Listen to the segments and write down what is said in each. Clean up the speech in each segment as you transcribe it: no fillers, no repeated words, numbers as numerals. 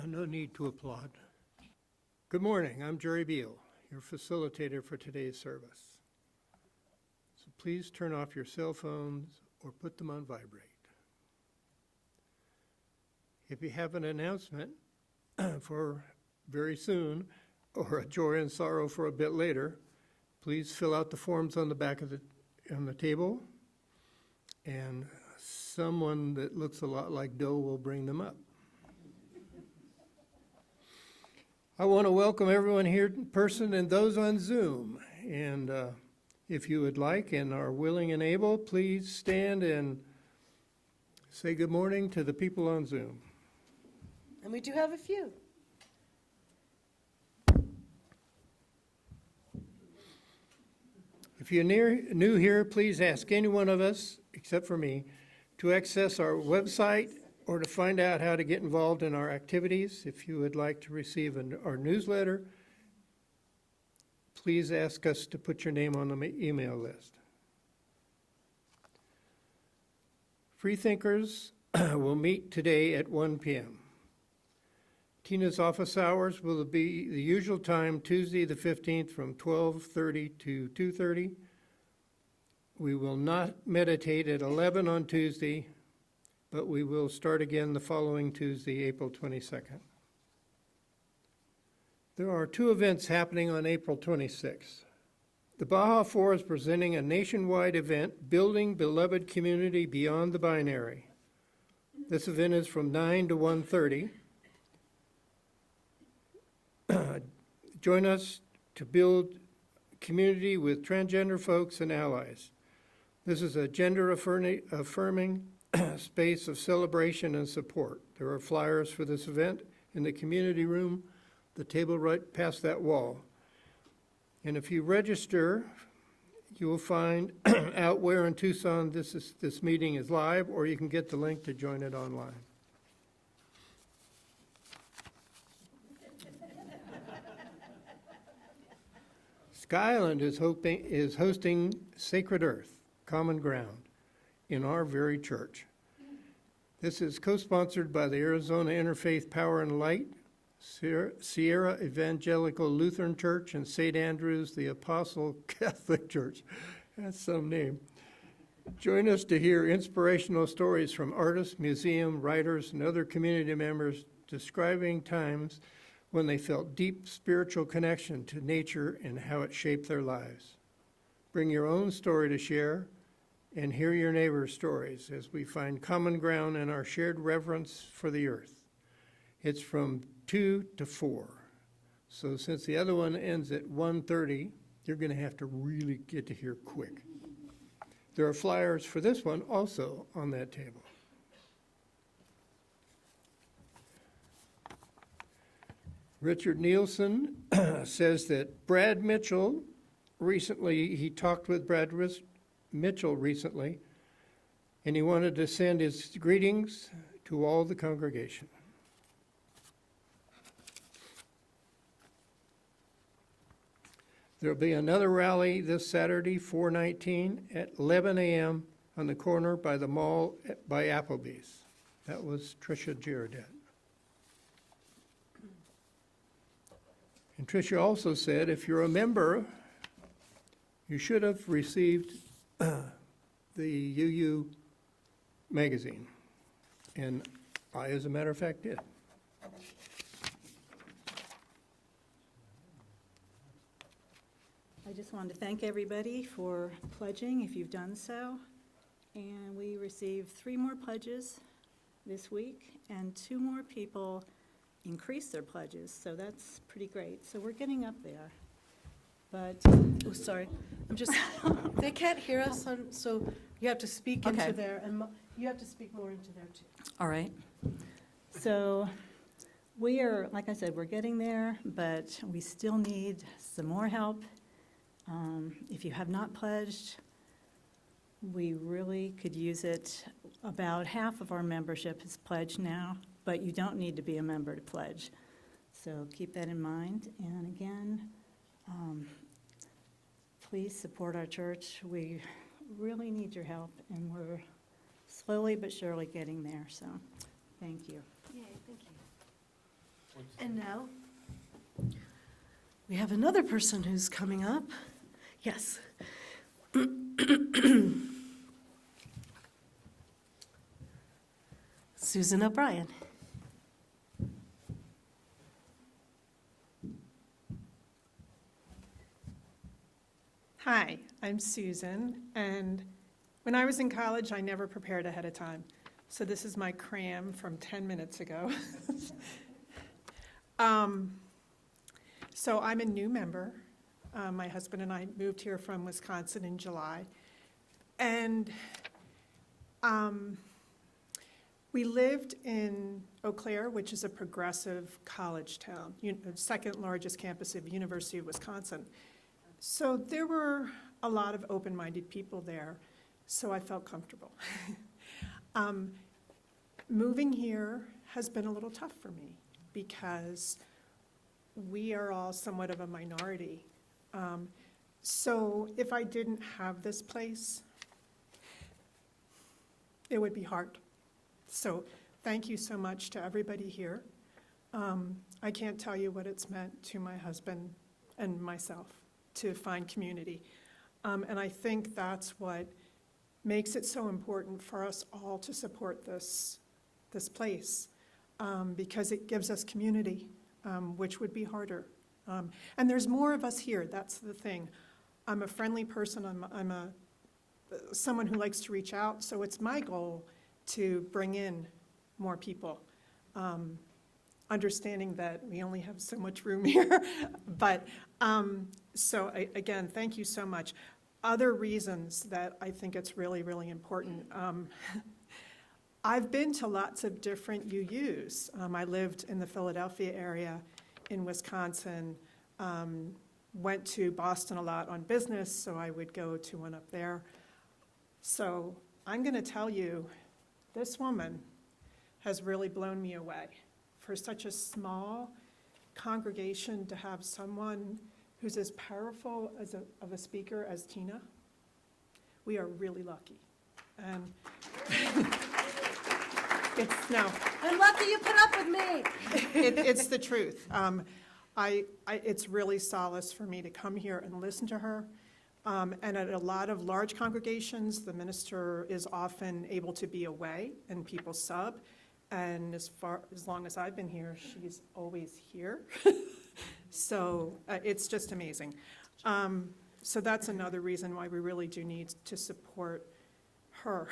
No need to applaud. Good morning, I'm Jerry Beal, your facilitator for today's service. So please turn off your cell phones or put them on vibrate. If you have an announcement for very soon or a joy and sorrow for a bit later, please fill out the forms on the back of the table, and someone that looks a lot like Doe will bring them up. I want to welcome everyone here in person and those on Zoom. And if you would like and are willing and able, please stand and say good morning to the people on Zoom. And we do have a few. If you're new here, please ask any one of us, except for me, to access our website or to find out how to get involved in our activities. If you would like to receive our newsletter, please ask us to put your name on the email list. Freethinkers will meet today at 1 p.m. Tina's office hours will be the usual time, Tuesday the 15th from 12:30 to 2:30. We will not meditate at 11 on Tuesday, but we will start again the following Tuesday, April 22nd. There are two events happening on April 26th. The Baja Four is presenting a nationwide event, Building Beloved Community Beyond the Binary. This event is from 9 to 1:30. Join us to build community with transgender folks and allies. This is a gender-affirming space of celebration and support. There are flyers for this event in the community room, the table right past that wall. And if you register, you will find out where in Tucson this meeting is live, or you can get the link to join it online. Skyland is hosting Sacred Earth, Common Ground, in our very church. This is co-sponsored by the Arizona Interfaith Power and Light, Sierra Evangelical Lutheran Church, and St. Andrews the Apostle Catholic Church. That's some name. Join us to hear inspirational stories from artists, museum, writers, and other community members describing times when they felt deep spiritual connection to nature and how it shaped their lives. Bring your own story to share and hear your neighbor's stories as we find common ground in our shared reverence for the earth. It's from 2 to 4. So since the other one ends at 1:30, you're going to have to really get to here quick. There are flyers for this one also on that table. Richard Nielsen says that Brad Mitchell he talked with Brad Mitchell recently, and he wanted to send his greetings to all the congregation. There'll be another rally this Saturday, 4/19, at 11 a.m. on the corner by the mall by Applebee's. That was Tricia Girardet. And Tricia also said, if you're a member, you should have received the UU magazine. And I, as a matter of fact, did. I just wanted to thank everybody for pledging, if you've done so. And we received 3 more pledges this week, and 2 more people increase their pledges, so that's pretty great. So we're getting up there. But, Oh, sorry. I'm just, they can't hear us, so you have to speak Okay. into there, and you have to speak more into there, too. all right. So we are, like I said, we're getting there, but we still need some more help. If you have not pledged, we really could use it. About half of our membership is pledged now, but you don't need to be a member to pledge. So keep that in mind. And again, please support our church. We really need your help, and we're slowly but surely getting there. So thank you. Yay, thank you. And now, we have another person who's coming up. Yes. Susan O'Brien. Hi, I'm Susan, and when I was in college, I never prepared ahead of time. So this is my cram from 10 minutes ago. So I'm a new member. My husband and I moved here from Wisconsin in July. And we lived in Eau Claire, which is a progressive college town, second largest campus of University of Wisconsin. So there were a lot of open-minded people there, so I felt comfortable. Moving here has been a little tough for me because we are all somewhat of a minority. So if I didn't have this place, it would be hard. So thank you so much to everybody here. I can't tell you what it's meant to my husband and myself to find community. And I think that's what makes it so important for us all to support this place, because it gives us community, which would be harder. And there's more of us here, that's the thing. I'm a friendly person, I'm someone who likes to reach out, so it's my goal to bring in more people. Understanding that we only have so much room here, but again, thank you so much. Other reasons that I think it's really, really important. I've been to lots of different UUs. I lived in the Philadelphia area, in Wisconsin, went to Boston a lot on business, so I would go to one up there. So I'm gonna tell you, this woman has really blown me away. For such a small congregation to have someone who's as powerful of a speaker as Tina, we are really lucky. And I'm lucky you put up with me. it's the truth. It's really solace for me to come here and listen to her. And at a lot of large congregations, the minister is often able to be away and people sub. And as long as I've been here, she's always here. So it's just amazing. So that's another reason why we really do need to support her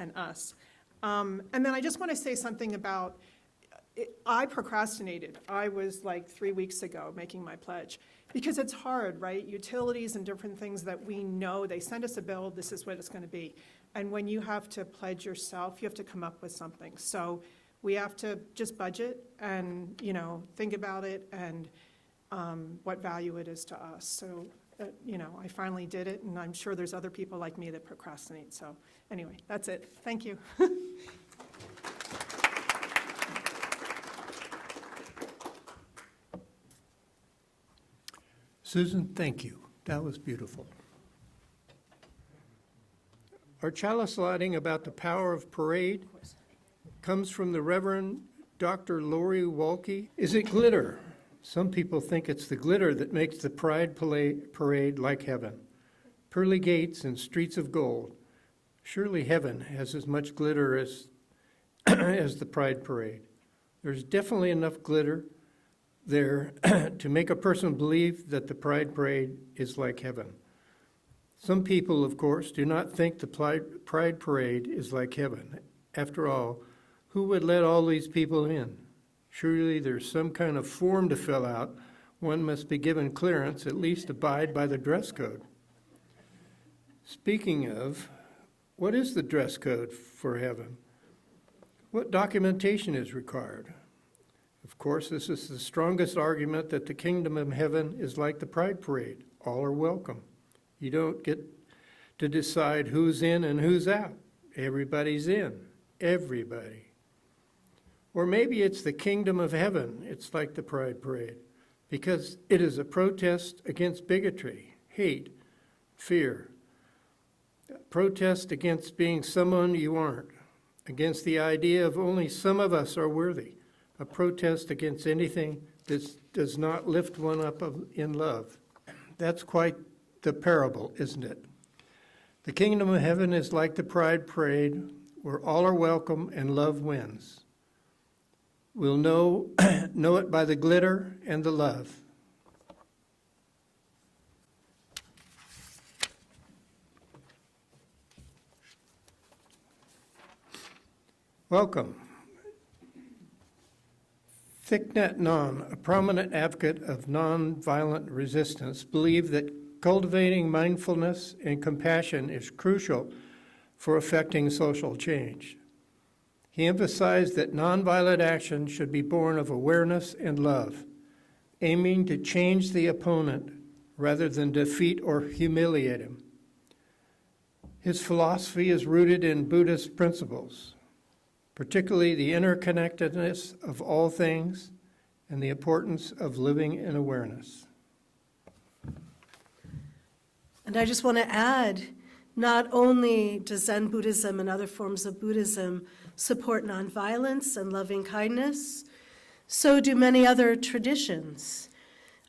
and us. And then I just want to say something about, I procrastinated. I was like 3 weeks ago making my pledge. Because it's hard, right? Utilities and different things that we know, they send us a bill, this is what it's going to be. And when you have to pledge yourself, you have to come up with something. So we have to just budget and, think about it and what value it is to us. So, I finally did it, and I'm sure there's other people like me that procrastinate. So anyway, that's it. Thank you. Susan, thank you. That was beautiful. Our chalice lighting about the power of parade comes from the Reverend Dr. Lori Walke. Is it glitter? Some people think it's the glitter that makes the Pride Parade like heaven. Pearly gates and streets of gold. Surely heaven has as much glitter as, as the Pride Parade. There's definitely enough glitter there to make a person believe that the Pride Parade is like heaven. Some people, of course, do not think the Pride Parade is like heaven. After all, who would let all these people in? Surely there's some kind of form to fill out. One must be given clearance, at least abide by the dress code. Speaking of, what is the dress code for heaven? What documentation is required? Of course, this is the strongest argument that the kingdom of heaven is like the Pride Parade. All are welcome. You don't get to decide who's in and who's out. Everybody's in. Everybody. Or maybe it's the kingdom of heaven. It's like the Pride Parade because it is a protest against bigotry, hate, fear. A protest against being someone you aren't, against the idea of only some of us are worthy. a protest against anything that does not lift one up in love. That's quite the parable, isn't it? The kingdom of heaven is like the pride parade, where all are welcome and love wins. We'll know it by the glitter and the love. Welcome. Thich Nhat Hanh, a prominent advocate of nonviolent resistance, believed that cultivating mindfulness and compassion is crucial for effecting social change. He emphasized that nonviolent action should be born of awareness and love, aiming to change the opponent rather than defeat or humiliate him. His philosophy is rooted in Buddhist principles, particularly the interconnectedness of all things and the importance of living in awareness. And I just want to add, not only does Zen Buddhism and other forms of Buddhism support nonviolence and loving kindness, so do many other traditions.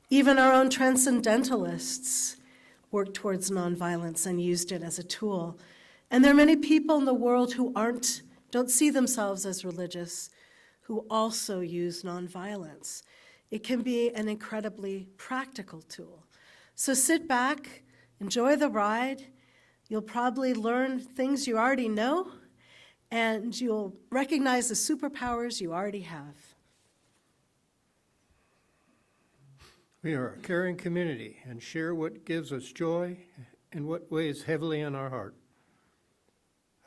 Even our own transcendentalists worked towards nonviolence and used it as a tool. And there are many people in the world who don't see themselves as religious, who also use nonviolence. It can be an incredibly practical tool. So sit back, enjoy the ride. You'll probably learn things you already know, and you'll recognize the superpowers you already have. We are a caring community and share what gives us joy and what weighs heavily on our heart.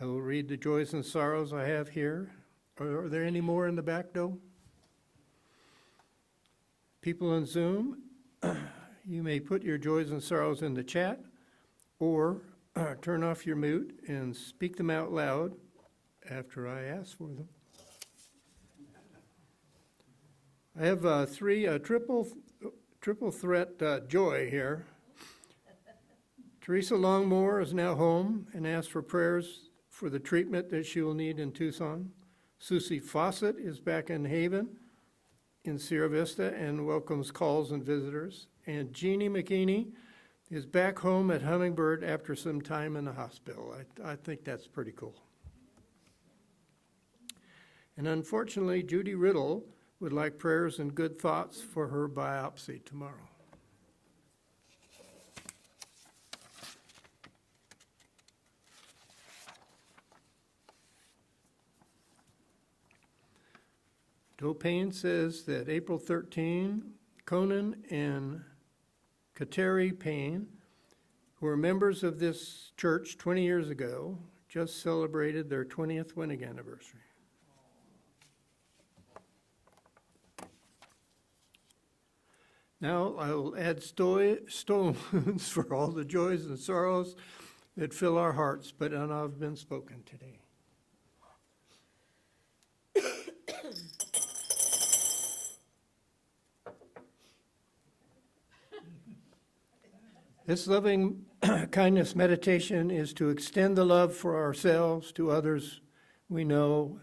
I will read the joys and sorrows I have here. Are there any more in the back, though? People on Zoom, you may put your joys and sorrows in the chat or turn off your mute and speak them out loud after I ask for them. I have three triple threat joy here. Teresa Longmore is now home and asked for prayers for the treatment that she will need in Tucson. Susie Fawcett is back in Haven in Sierra Vista and welcomes calls and visitors. And Jeannie McKinney is back home at Hummingbird after some time in the hospital. I think that's pretty cool. And unfortunately, Judy Riddle would like prayers and good thoughts for her biopsy tomorrow. Joe Payne says that April 13, Conan and Kateri Payne, who were members of this church 20 years ago, just celebrated their 20th wedding anniversary. Now I will add stones for all the joys and sorrows that fill our hearts, but none have been spoken today. This loving kindness meditation is to extend the love for ourselves to others we know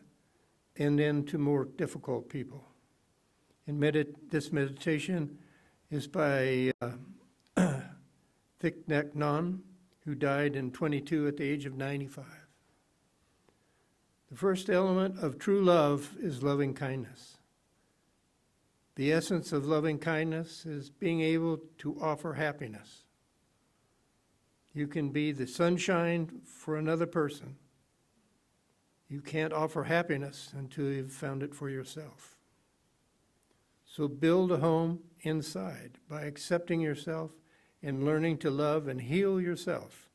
and then to more difficult people. And this meditation is by Thich Nhat Hanh, who died in 22 at the age of 95. The first element of true love is loving kindness. The essence of loving kindness is being able to offer happiness. You can be the sunshine for another person. You can't offer happiness until you've found it for yourself. So build a home inside by accepting yourself and learning to love and heal yourself.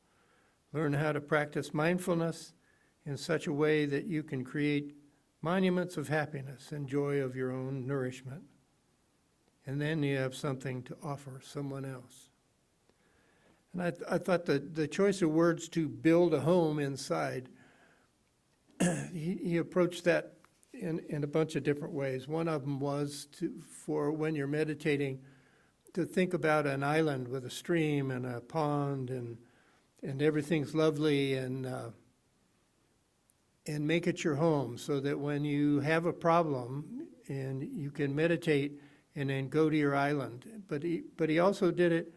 Learn how to practice mindfulness in such a way that you can create monuments of happiness and joy of your own nourishment. And then you have something to offer someone else. And I thought that the choice of words to build a home inside, he approached that in a bunch of different ways. One of them was for when you're meditating, to think about an island with a stream and a pond and everything's lovely and make it your home so that when you have a problem, and you can meditate and then go to your island. But he also did it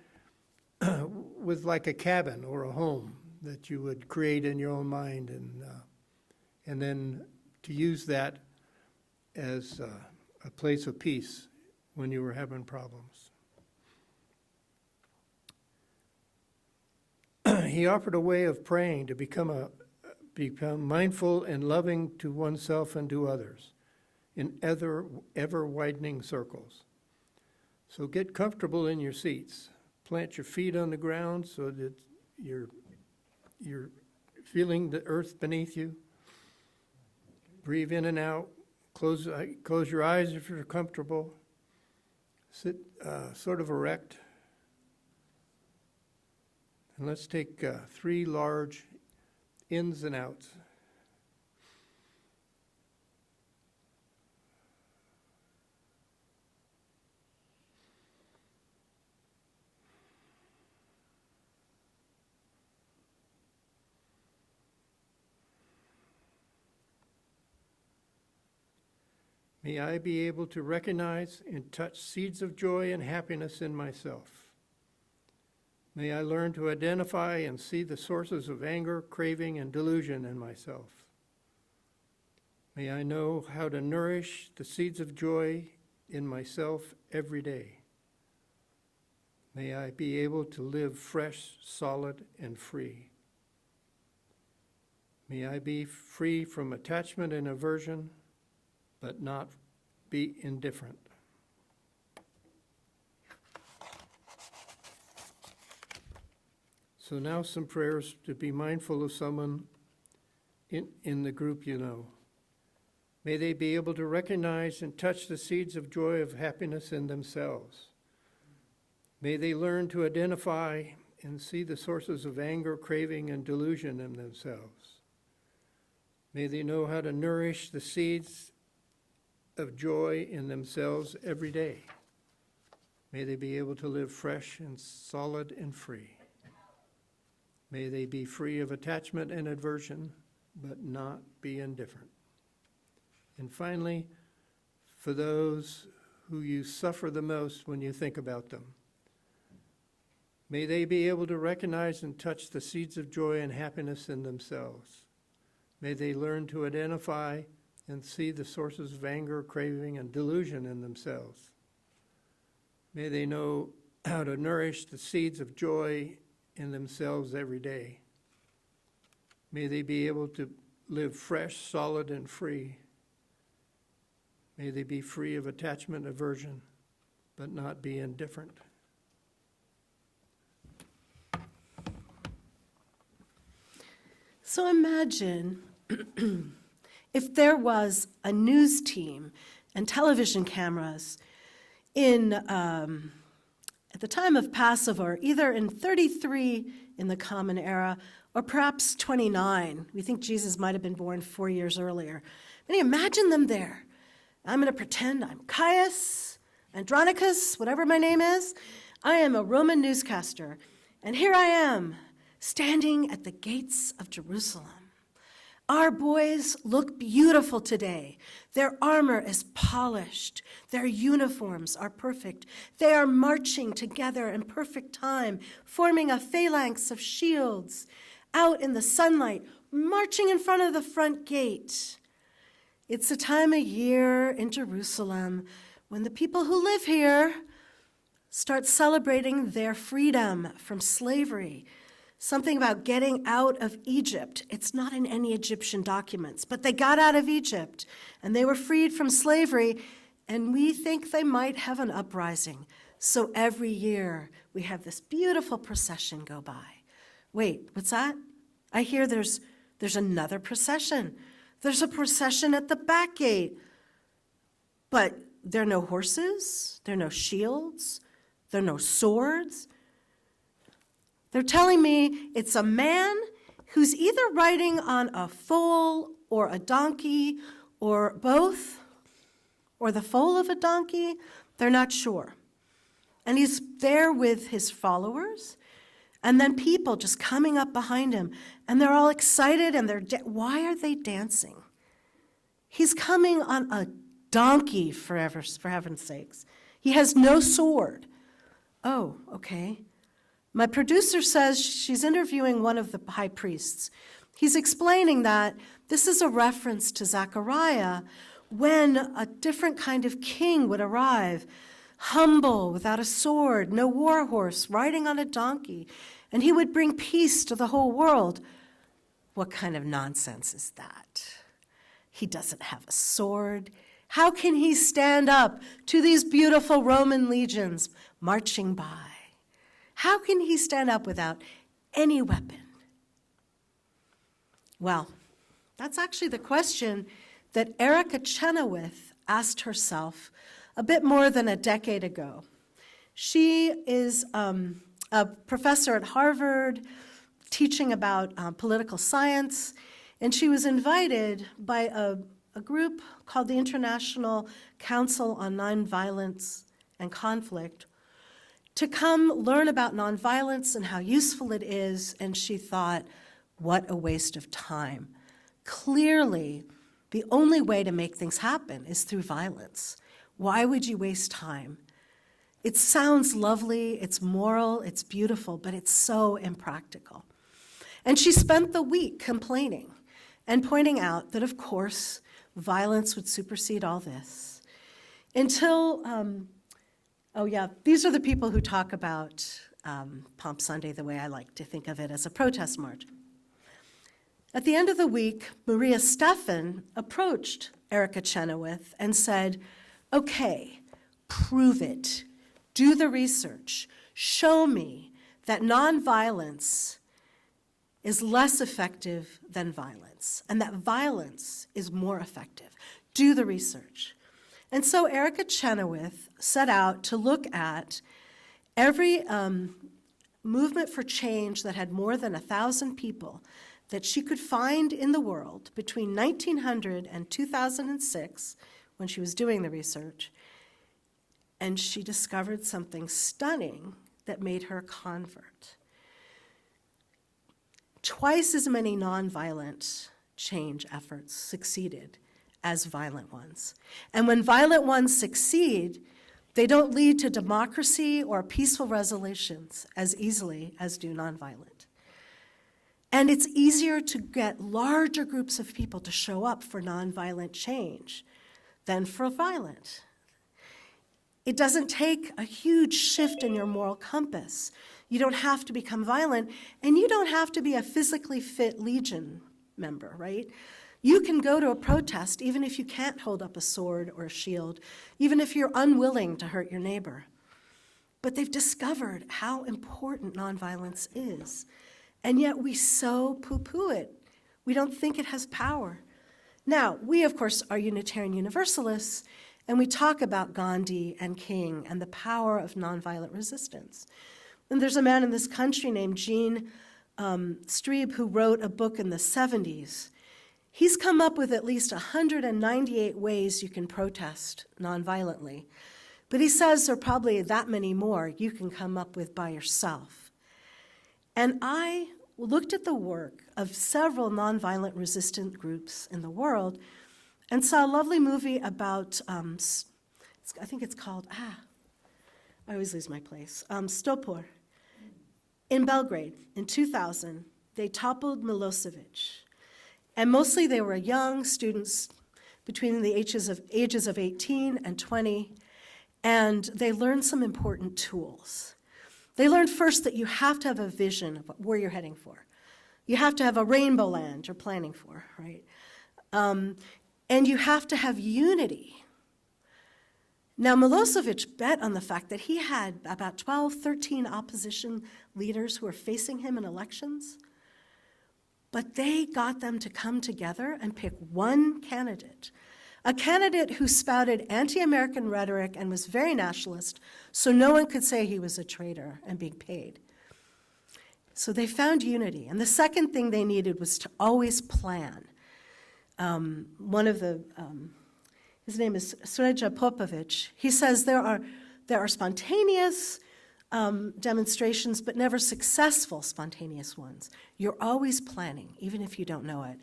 with like a cabin or a home that you would create in your own mind, and then to use that as a place of peace when you were having problems. He offered a way of praying to become mindful and loving to oneself and to others in ever-widening circles. So get comfortable in your seats. Plant your feet on the ground so that you're feeling the earth beneath you. Breathe in and out. Close your eyes if you're comfortable. Sit sort of erect. And let's take 3 large ins and outs. May I be able to recognize and touch seeds of joy and happiness in myself. May I learn to identify and see the sources of anger, craving, and delusion in myself. May I know how to nourish the seeds of joy in myself every day. May I be able to live fresh, solid, and free. May I be free from attachment and aversion, but not be indifferent. So now some prayers to be mindful of someone in the group you know. May they be able to recognize and touch the seeds of joy of happiness in themselves. May they learn to identify and see the sources of anger, craving, and delusion in themselves. May they know how to nourish the seeds of joy in themselves every day. May they be able to live fresh and solid and free. May they be free of attachment and aversion, but not be indifferent. And finally, for those who you suffer the most when you think about them, may they be able to recognize and touch the seeds of joy and happiness in themselves. May they learn to identify and see the sources of anger, craving, and delusion in themselves. May they know how to nourish the seeds of joy in themselves every day. May they be able to live fresh, solid, and free. May they be free of attachment, aversion, but not be indifferent. So imagine if there was a news team and television cameras at the time of Passover, either in 33 in the Common Era or perhaps 29. We think Jesus might have been born 4 years earlier. Can you imagine them there? I'm going to pretend I'm Caius, Andronicus, whatever my name is. I am a Roman newscaster, and here I am, standing at the gates of Jerusalem. Our boys look beautiful today. Their armor is polished. Their uniforms are perfect. They are marching together in perfect time, forming a phalanx of shields, out in the sunlight, marching in front of the front gate. It's a time of year in Jerusalem when the people who live here start celebrating their freedom from slavery. Something about getting out of Egypt. It's not in any Egyptian documents, but they got out of Egypt and they were freed from slavery, and we think they might have an uprising. So every year we have this beautiful procession go by. Wait, what's that? I hear there's another procession. There's a procession at the back gate. But there are no horses, there are no shields, there are no swords. They're telling me it's a man who's either riding on a foal or a donkey or both, or the foal of a donkey. They're not sure. And he's there with his followers, and then people just coming up behind him, and they're all excited, and why are they dancing? He's coming on a donkey, for heaven's sakes. He has no sword. Oh, okay. My producer says she's interviewing one of the high priests. He's explaining that this is a reference to Zechariah when a different kind of king would arrive, humble, without a sword, no war horse, riding on a donkey, and he would bring peace to the whole world. What kind of nonsense is that? He doesn't have a sword. How can he stand up to these beautiful Roman legions marching by? How can he stand up without any weapon? Well, that's actually the question that Erica Chenoweth asked herself a bit more than a decade ago. She is a professor at Harvard teaching about political science, and she was invited by a group called the International Council on Nonviolence and Conflict to come learn about nonviolence and how useful it is, and she thought, what a waste of time. Clearly, the only way to make things happen is through violence. Why would you waste time? It sounds lovely, it's moral, it's beautiful, but it's so impractical. And she spent the week complaining and pointing out that, of course, violence would supersede all this. Until, these are the people who talk about Palm Sunday the way I like to think of it, as a protest march. At the end of the week, Maria Stephan approached Erica Chenoweth and said, okay, prove it. Do the research. Show me that nonviolence is less effective than violence, and that violence is more effective. Do the research. And so Erica Chenoweth set out to look at every movement for change that had more than 1,000 people that she could find in the world between 1900 and 2006, when she was doing the research, and she discovered something stunning that made her a convert. Twice as many nonviolent change efforts succeeded as violent ones. And when violent ones succeed, they don't lead to democracy or peaceful resolutions as easily as do nonviolent. And it's easier to get larger groups of people to show up for nonviolent change than for violent. It doesn't take a huge shift in your moral compass. You don't have to become violent, and you don't have to be a physically fit Legion member, right? You can go to a protest even if you can't hold up a sword or a shield, even if you're unwilling to hurt your neighbor. But they've discovered how important nonviolence is, and yet we so poo-poo it. We don't think it has power. Now, we, of course, are Unitarian Universalists, and we talk about Gandhi and King and the power of nonviolent resistance. And there's a man in this country named Gene Streeb who wrote a book in the 70s. He's come up with at least 198 ways you can protest nonviolently. But he says there are probably that many more you can come up with by yourself. And I looked at the work of several nonviolent resistant groups in the world and saw a lovely movie about, I think it's called, I always lose my place, Stopor. In Belgrade, in 2000, they toppled Milosevic. And mostly they were young students between the ages of 18 and 20, and they learned some important tools. They learned first that you have to have a vision of where you're heading for. You have to have a Rainbowland you're planning for, right? And you have to have unity. Now, Milosevic bet on the fact that he had about 12, 13 opposition leaders who were facing him in elections, but they got them to come together and pick one candidate, a candidate who spouted anti-American rhetoric and was very nationalist, so no one could say he was a traitor and being paid. So they found unity. And the second thing they needed was to always plan. His name is Sreja Popovic. He says there are spontaneous demonstrations, but never successful spontaneous ones. You're always planning, even if you don't know it.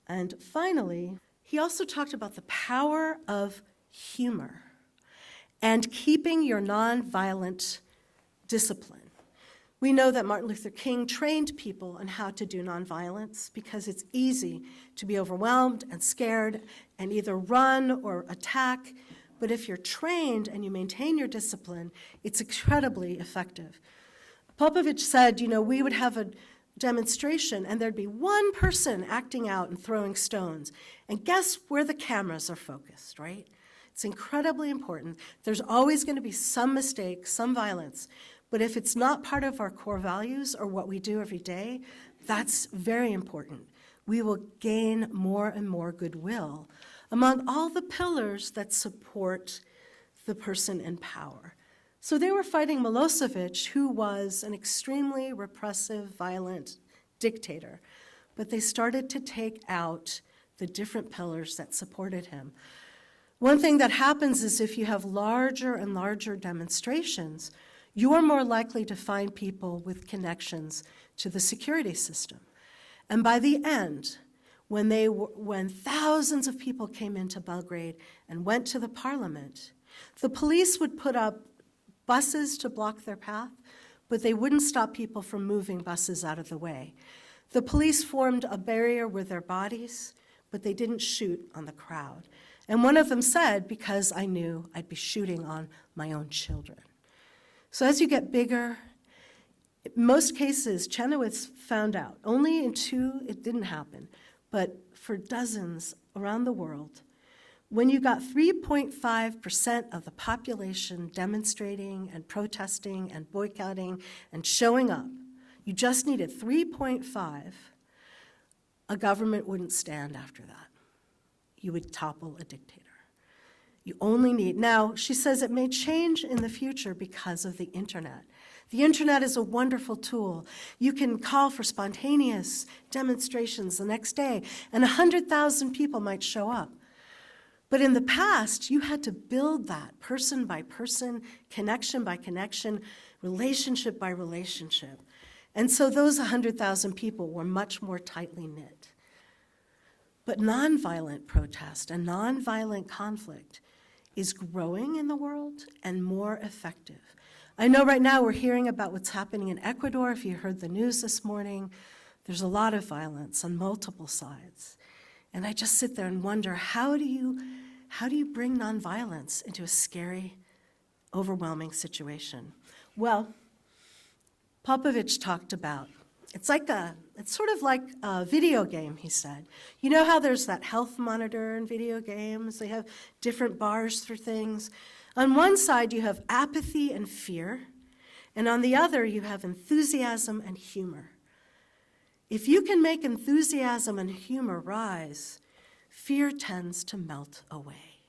And finally, he also talked about the power of humor and keeping your nonviolent discipline. We know that Martin Luther King trained people on how to do nonviolence because it's easy to be overwhelmed and scared and either run or attack. But if you're trained and you maintain your discipline, it's incredibly effective. Popovich said, we would have a demonstration and there'd be one person acting out and throwing stones. And guess where the cameras are focused, right? It's incredibly important. There's always going to be some mistake, some violence. But if it's not part of our core values or what we do every day, that's very important. We will gain more and more goodwill among all the pillars that support the person in power. So they were fighting Milosevic, who was an extremely repressive, violent dictator. But they started to take out the different pillars that supported him. One thing that happens is if you have larger and larger demonstrations, you're more likely to find people with connections to the security system. And by the end, when thousands of people came into Belgrade and went to the parliament, the police would put up buses to block their path, but they wouldn't stop people from moving buses out of the way. The police formed a barrier with their bodies, but they didn't shoot on the crowd. And one of them said, because I knew I'd be shooting on my own children. So as you get bigger, in most cases, Chenoweth found out. Only in 2, it didn't happen. But for dozens around the world, when you got 3.5% of the population demonstrating and protesting and boycotting and showing up, you just needed 3.5, a government wouldn't stand after that. You would topple a dictator. You only need, now she says it may change in the future because of the internet. The internet is a wonderful tool. You can call for spontaneous demonstrations the next day, and 100,000 people might show up. But in the past, you had to build that person by person, connection by connection, relationship by relationship. And so those 100,000 people were much more tightly knit. But nonviolent protest and nonviolent conflict is growing in the world and more effective. I know right now we're hearing about what's happening in Ecuador. If you heard the news this morning, there's a lot of violence on multiple sides. And I just sit there and wonder, how do you bring nonviolence into a scary, overwhelming situation? Well, Popovich talked about, it's sort of like a video game, he said. You know how there's that health monitor in video games? They have different bars for things. On one side, you have apathy and fear, and on the other, you have enthusiasm and humor. If you can make enthusiasm and humor rise, fear tends to melt away.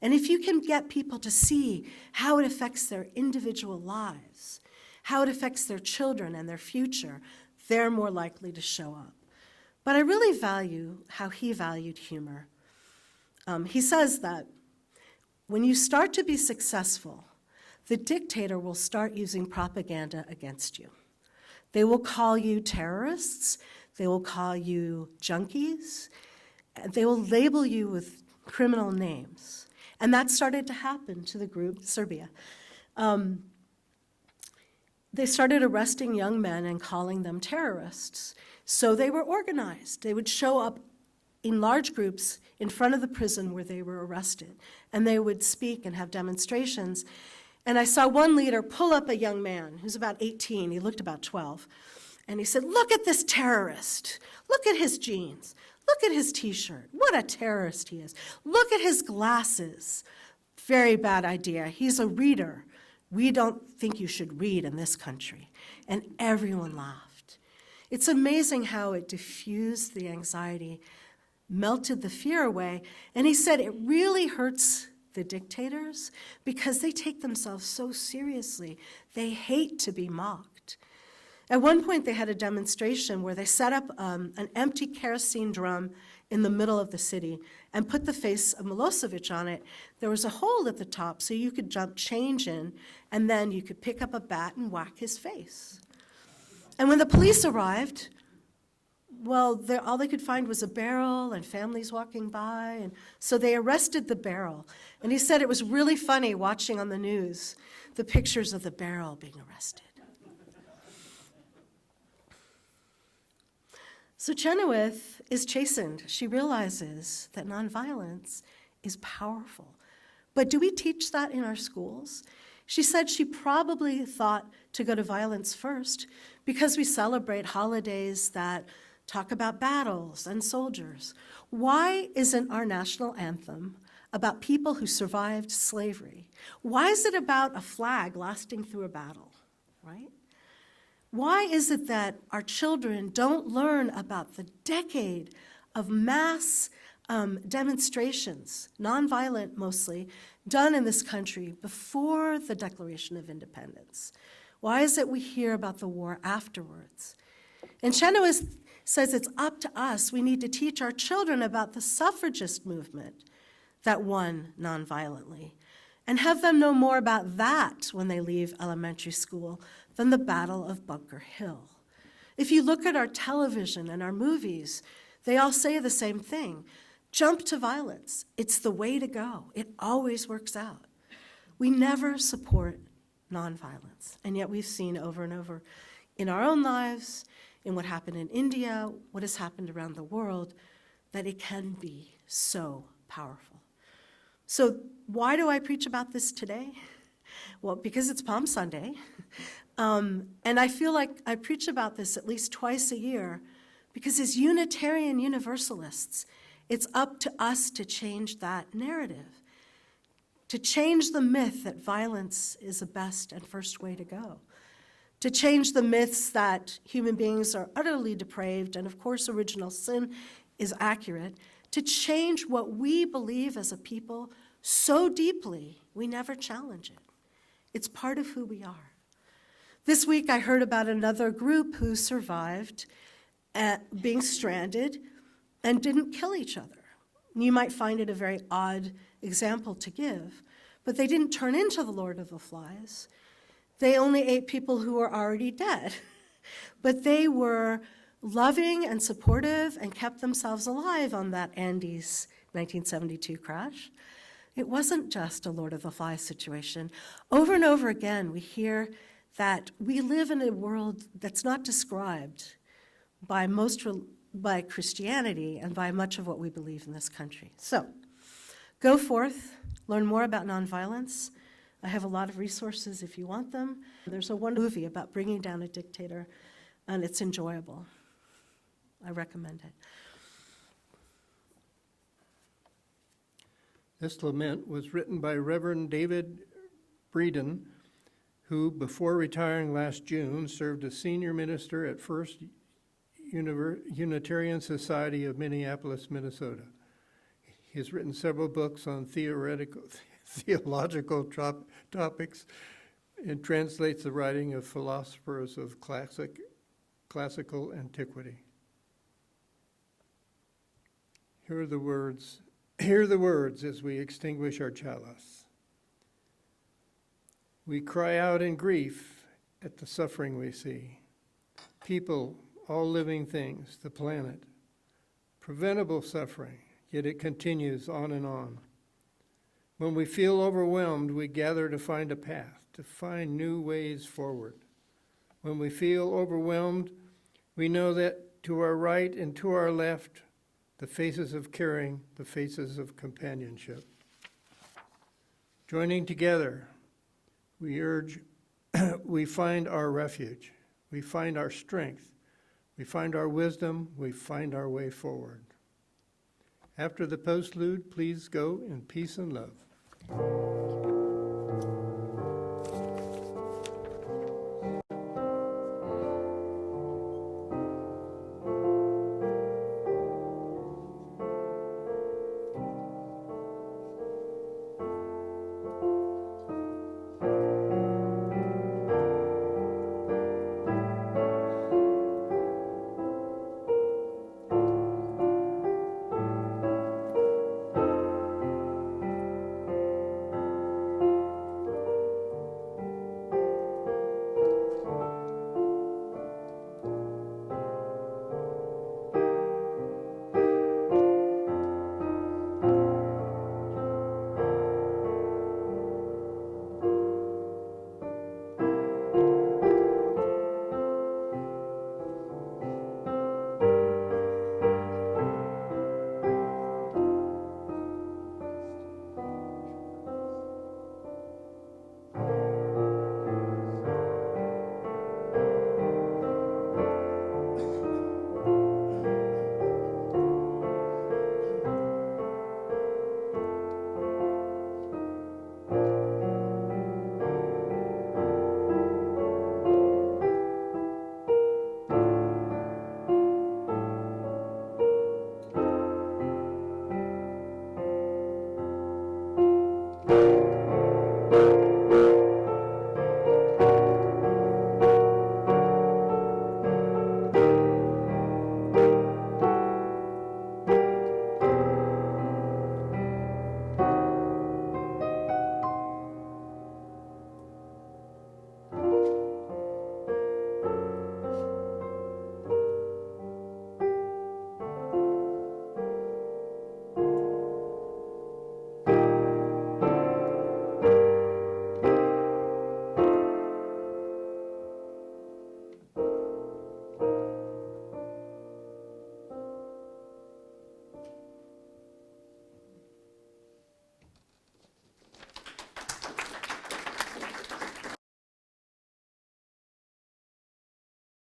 And if you can get people to see how it affects their individual lives, how it affects their children and their future, they're more likely to show up. But I really value how he valued humor. He says that when you start to be successful, the dictator will start using propaganda against you. They will call you terrorists, they will call you junkies, they will label you with criminal names. And that started to happen to the group Serbia. They started arresting young men and calling them terrorists. So they were organized. They would show up in large groups in front of the prison where they were arrested, and they would speak and have demonstrations. And I saw one leader pull up a young man who's about 18, he looked about 12, and he said, "Look at this terrorist. Look at his jeans. Look at his t-shirt. What a terrorist he is. Look at his glasses. Very bad idea. He's a reader. We don't think you should read in this country." And everyone laughed. It's amazing how it diffused the anxiety, melted the fear away. And he said it really hurts the dictators because they take themselves so seriously. They hate to be mocked. At one point, they had a demonstration where they set up an empty kerosene drum in the middle of the city and put the face of Milosevic on it. There was a hole at the top so you could dump change in, and then you could pick up a bat and whack his face. And when the police arrived, well, all they could find was a barrel and families walking by, and so they arrested the barrel. And he said it was really funny watching on the news the pictures of the barrel being arrested. So Chenoweth is chastened. She realizes that nonviolence is powerful. But do we teach that in our schools? She said she probably thought to go to violence first because we celebrate holidays that talk about battles and soldiers. Why isn't our national anthem about people who survived slavery? Why is it about a flag lasting through a battle, right? Why is it that our children don't learn about the decade of mass demonstrations, nonviolent mostly, done in this country before the Declaration of Independence? Why is it we hear about the war afterwards? And Chenoweth says it's up to us. We need to teach our children about the suffragist movement that won nonviolently and have them know more about that when they leave elementary school than the Battle of Bunker Hill. If you look at our television and our movies, they all say the same thing. Jump to violence. It's the way to go. It always works out. We never support nonviolence, and yet we've seen over and over in our own lives, in what happened in India, what has happened around the world, that it can be so powerful. So why do I preach about this today? Well, because it's Palm Sunday, and I feel like I preach about this at least twice a year, because as Unitarian Universalists, it's up to us to change that narrative, to change the myth that violence is the best and first way to go, to change the myths that human beings are utterly depraved, and of course original sin is accurate, to change what we believe as a people so deeply we never challenge it. It's part of who we are. This week I heard about another group who survived being stranded and didn't kill each other. You might find it a very odd example to give, but they didn't turn into the Lord of the Flies. They only ate people who were already dead, but they were loving and supportive and kept themselves alive on that Andes 1972 crash. It wasn't just a Lord of the Flies situation. Over and over again, we hear that we live in a world that's not described by Christianity and by much of what we believe in this country. So, go forth, learn more about nonviolence. I have a lot of resources if you want them. There's a wonderful movie about bringing down a dictator, and it's enjoyable. I recommend it. This lament was written by Reverend David Breeden, who, before retiring last June, served as senior minister at First Unitarian Society of Minneapolis, Minnesota. He has written several books on theological topics and translates the writing of philosophers of classical antiquity. Hear the words as we extinguish our chalice. We cry out in grief at the suffering we see. People, all living things, the planet, preventable suffering, yet it continues on and on. When we feel overwhelmed, we gather to find a path, to find new ways forward. When we feel overwhelmed, we know that to our right and to our left, the faces of caring, the faces of companionship. Joining together, we find our refuge, we find our strength, we find our wisdom, we find our way forward. After the postlude, please go in peace and love.